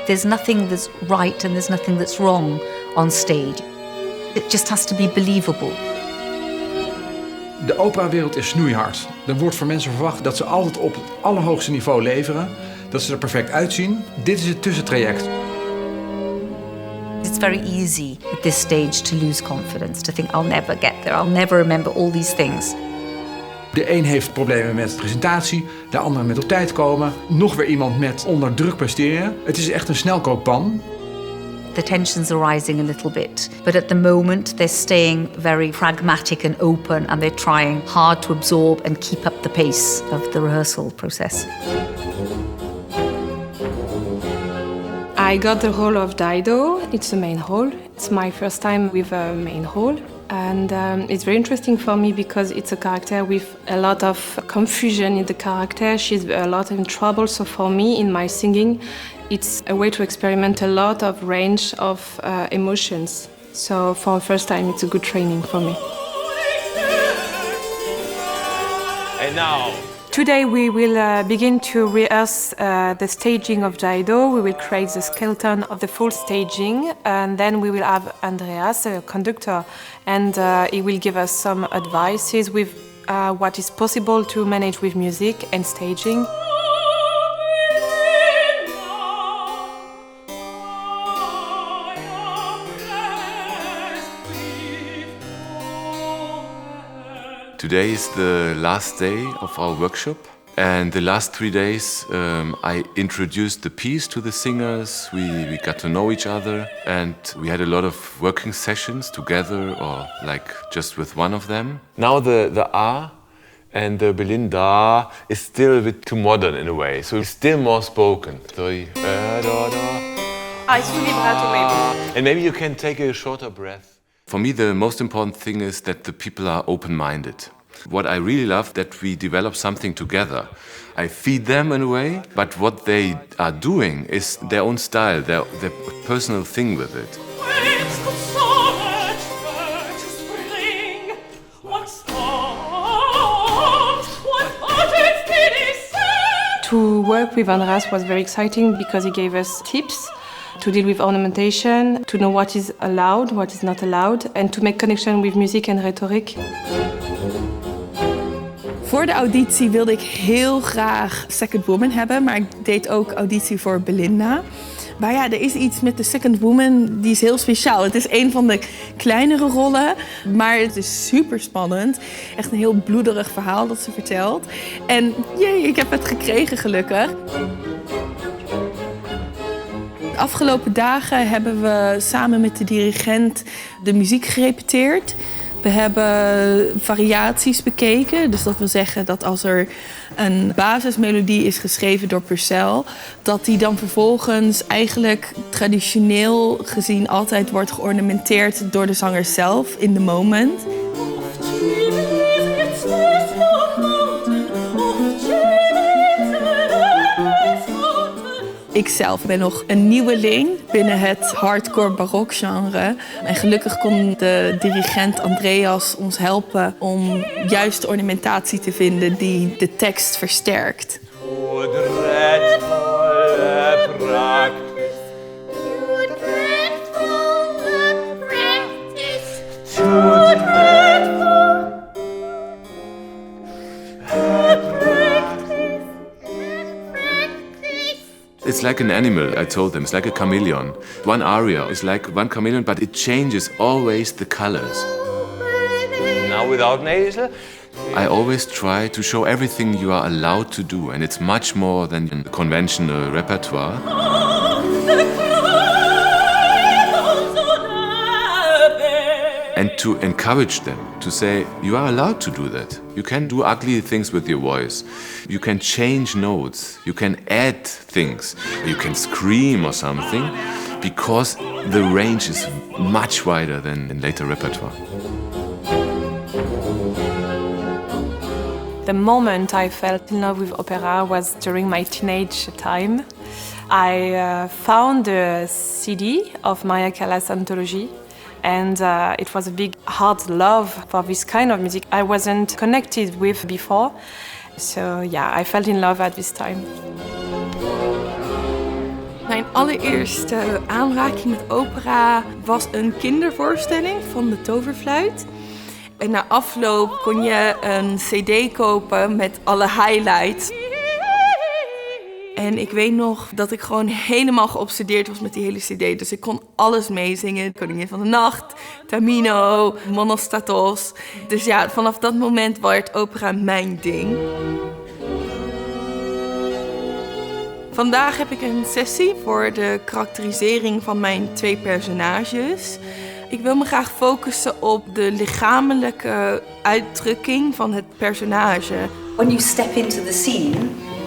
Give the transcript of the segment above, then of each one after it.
There's nothing that's right and there's nothing that's wrong on stage. It just has to be believable. De operawereld is snoeihard. Er wordt van mensen verwacht dat ze altijd op het allerhoogste niveau leveren. Dat ze er perfect uitzien. Dit is het tussentraject. It's very easy at this stage to lose confidence, to think I'll never get there, I'll never remember all these things. De een heeft problemen met presentatie, de ander met op tijd komen. Nog weer iemand met onder druk presteren. Het is echt een snelkookpan. The tensions are rising a little bit, but at the moment they're staying very pragmatic and open, and they're trying hard to absorb and keep up the pace of the rehearsal process. I got the role of Dido. It's the main role. It's my first time with a main role. And it's very interesting for me because it's a character with a lot of confusion in the character. She's a lot in trouble. So for me, in my singing, it's a way to experiment a lot of range of emotions. So for the first time, it's a good training for me. And now? Today we will begin to rehearse the staging of Dido. We will create the skeleton of the full staging, and then we will have Andreas, a conductor, and he will give us some advices with what is possible to manage with music and staging. Today is the last day of our workshop, and the last 3 days I introduced the piece to the singers. We got to know each other, and we had a lot of working sessions together or like just with one of them. Now the A and the Belinda is still a bit too modern in a way, so it's still more spoken. It's fully vibrato maybe. And maybe you can take a shorter breath. For me, the most important thing is that the people are open-minded. What I really love, that we develop something together. I feed them in a way, but what they are doing is their own style, their personal thing with it. To work with Andreas was very exciting because he gave us tips to deal with ornamentation, to know what is allowed, what is not allowed, and to make connection with music and rhetoric. Voor de auditie wilde ik heel graag Second Woman hebben, maar ik deed ook auditie voor Belinda. Maar ja, er is iets met de Second Woman, die is heel speciaal. Het is een van de kleinere rollen, maar het is super spannend. Echt een heel bloederig verhaal dat ze vertelt. En jee, ik heb het gekregen gelukkig. De afgelopen dagen hebben we samen met de dirigent de muziek gerepeteerd. We hebben variaties bekeken. Dus dat wil zeggen dat als er een basismelodie is geschreven door Purcell, dat die dan vervolgens eigenlijk traditioneel gezien altijd wordt geornamenteerd door de zanger zelf in the moment. Ikzelf ben nog een nieuweling binnen het hardcore barokgenre. En gelukkig kon de dirigent Andreas ons helpen om juist de ornamentatie te vinden die de tekst versterkt. It's like an animal, I told them. It's like a chameleon. One aria is like one chameleon, but it changes always the colors. Now without nasal? I always try to show everything you are allowed to do, and it's much more than the conventional repertoire. And to encourage them, to say, you are allowed to do that. You can do ugly things with your voice. You can change notes. You can add things. You can scream or something, because the range is much wider than in later repertoire. The moment I felt in love with opera was during my teenage time. I found a CD of Maria Callas' anthology. And it was a big, hard love for this kind of music I wasn't connected with before. So yeah, I fell in love at this time. Mijn allereerste aanraking met opera was een kindervoorstelling van de Toverfluit. En na afloop kon je een cd kopen met alle highlights. En ik weet nog dat ik gewoon helemaal geobsedeerd was met die hele cd. Dus ik kon alles meezingen. Koningin van de Nacht, Tamino, Monostatos. Dus ja, vanaf dat moment werd opera mijn ding. Vandaag heb ik een sessie voor de karakterisering van mijn 2 personages. Ik wil me graag focussen op de lichamelijke uitdrukking van het personage. When you step into the scene,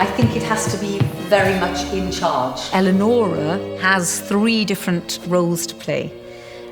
I think it has to be very much in charge. Elenora has 3 different roles to play,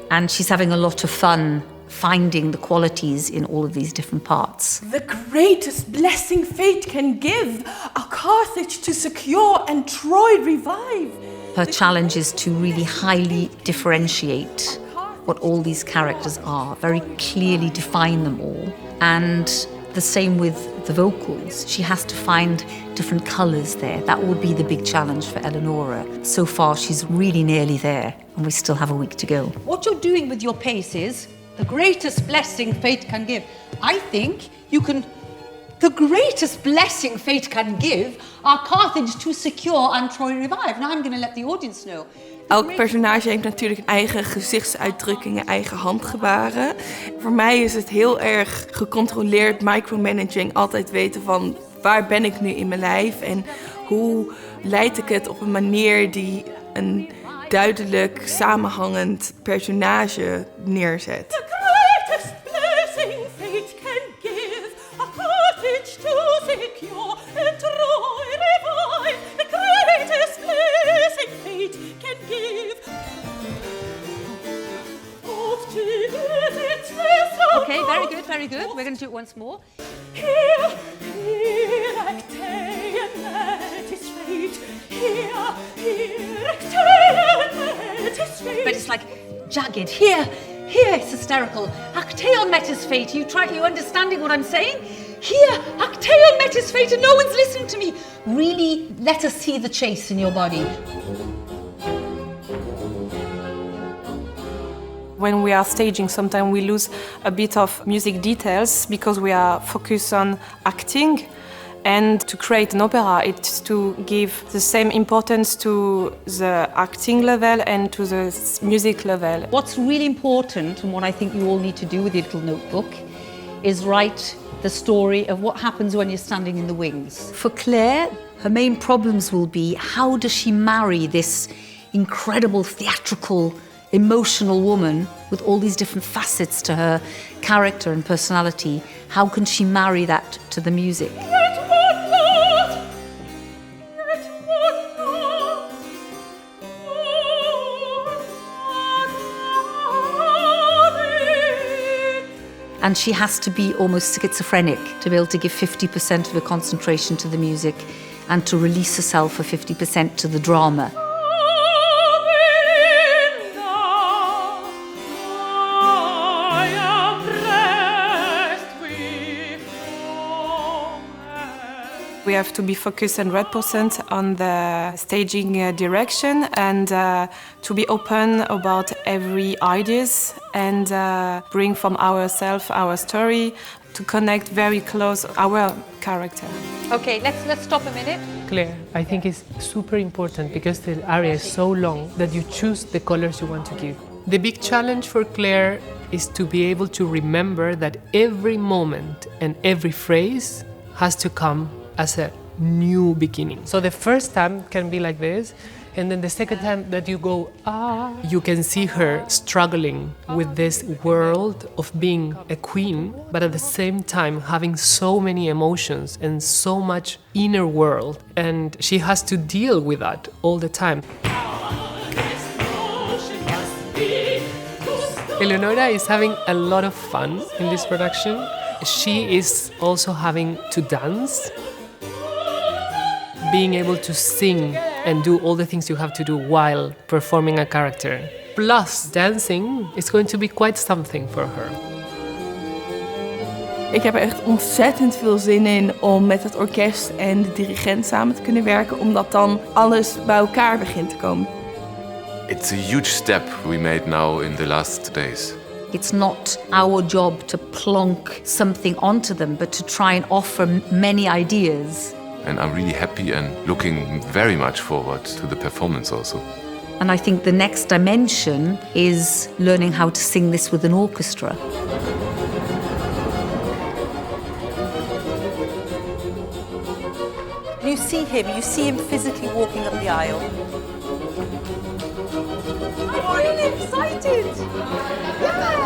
and she's having a lot of fun finding the qualities in all of these different parts. The greatest blessing fate can give, a Carthage to secure and Troy revive. Her challenge is to really highly differentiate what all these characters are, very clearly define them all. And the same with the vocals. She has to find different colours there. That would be the big challenge for Elenora. So far, she's really nearly there, and we still have a week to go. What you're doing with your pace is the greatest blessing fate can give. I think you can... The greatest blessing fate can give are Carthage to secure and Troy revive. Now I'm going to let the audience know. Elk personage heeft natuurlijk een eigen gezichtsuitdrukkingen, eigen handgebaren. Voor mij is het heel erg gecontroleerd micromanaging. Altijd weten van waar ben ik nu in mijn lijf en hoe leid ik het op een manier die een duidelijk samenhangend personage neerzet. The greatest blessing fate can give, a Carthage to secure and Troy revive. The greatest blessing fate can give. Okay, very good, very good. We're going to do it once more. Here, acte is fate. Here, acte is fate. But it's like jagged. Here it's hysterical. Acteon metis fate. You understanding what I'm saying? Here, acteon metis fate, and no one's listening to me. Really, let us see the chase in your body. When we are staging, sometimes we lose a bit of music details because we are focused on acting. And to create an opera, it's to give the same importance to the acting level and to the music level. What's really important, and what I think you all need to do with your little notebook, is write the story of what happens when you're standing in the wings. For Claire, her main problems will be how does she marry this incredible theatrical, emotional woman with all these different facets to her character and personality. How can she marry that to the music? And she has to be almost schizophrenic to be able to give 50% of her concentration to the music and to release herself for 50% to the drama. We have to be focused 100% on the staging direction and to be open about every ideas and bring from ourselves our story to connect very close our character. Okay, let's stop a minute. Claire, I think it's super important because the aria is so long that you choose the colors you want to give. The big challenge for Claire is to be able to remember that every moment and every phrase has to come as a new beginning. So the first time can be like this, and then the second time that you go, you can see her struggling with this world of being a queen, but at the same time having so many emotions and so much inner world, and she has to deal with that all the time. Elenora is having a lot of fun in this production. She is also having to dance, being able to sing and do all the things you have to do while performing a character. Plus, dancing is going to be quite something for her. Ik heb er echt ontzettend veel zin in om met het orkest en de dirigent samen te kunnen werken, omdat dan alles bij elkaar begint te komen. It's a huge step we made now in the last days. It's not our job to plonk something onto them, but to try and offer many ideas. And I'm really happy and looking very much forward to the performance also. And I think the next dimension is learning how to sing this with an orchestra. You see him physically walking up the aisle. I'm really excited! Yeah!